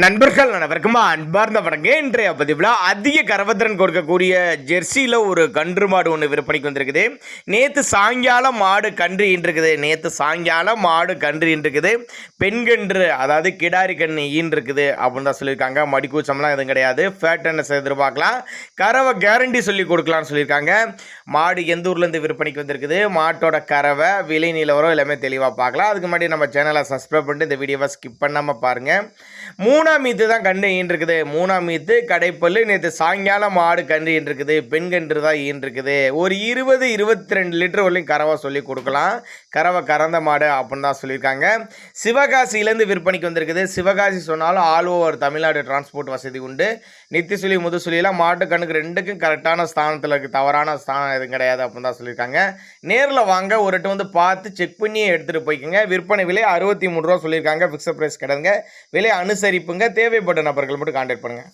நண்பர்கள் அனைவருக்கும் அன்பார்ந்த வணக்கம். இன்றைய பதிவில் அதிக கரவத்திறன் கொடுக்கக்கூடிய ஜெர்சியில் ஒரு கன்று மாடு ஒன்று விற்பனைக்கு வந்திருக்குது. நேற்று சாயங்காலம் மாடு கன்று ஈன்றிருக்குது. பெண் கன்று, அதாவது கிடாரி கன்று ஈன்றிருக்குது அப்படின்னு தான் சொல்லியிருக்காங்க. மடிக்கூச்சம்லாம் எதுவும் கிடையாது. ஃபேட்டனஸ் எதிர்பார்க்கலாம். கறவை கேரண்டி சொல்லி கொடுக்கலான்னு சொல்லியிருக்காங்க. மாடு எந்த ஊர்லேருந்து விற்பனைக்கு வந்திருக்குது, மாட்டோட கறவை, விலை நிலவரம் எல்லாமே தெளிவாக பார்க்கலாம். அதுக்கு முன்னாடி நம்ம சேனலை சப்ஸ்கிரைப் பண்ணிட்டு இந்த வீடியோவை ஸ்கிப் பண்ணாமல் பாருங்கள். மூணாம் மீத்து தான் கன்று ஈன்றிருக்குது. மூணாம் மீத்து கடைப்பல்லு. நேற்று சாயங்காலம் மாடு கன்று ஈன்றிருக்குது. பெண் கன்று தான் ஈன்றிருக்குது. ஒரு 22 லிட்டர் வரலையும் கறவை சொல்லி கொடுக்கலாம். கறவை கறந்த மாடு அப்படின்னு தான் சொல்லியிருக்காங்க. சிவகாசியிலேருந்து விற்பனைக்கு வந்திருக்குது. சிவகாசி சொன்னாலும் ஆல் ஓவர் தமிழ்நாடு டிரான்ஸ்போர்ட் வசதி உண்டு. நித்திசுலி முதுசுலியெல்லாம் மாட்டு கண்ணுக்கு ரெண்டுக்கும் கரெக்டான ஸ்தானத்தில் இருக்குது. தவறான ஸ்தானம் எதுவும் கிடையாது அப்படின்னு தான் சொல்லியிருக்காங்க. நேரில் வாங்க, ஒரு வந்து பார்த்து செக் பண்ணியே எடுத்துகிட்டு போய்க்குங்க. விற்பனை விலை 63 ரூபா சொல்லியிருக்காங்க. ஃபிக்ஸட் ப்ரைஸ் கிடையாதுங்க. விலை அனுசரிப்புங்க. தேவைப்பட்ட நபர்கள் மட்டும் கான்டாக்ட் பண்ணுங்கள்.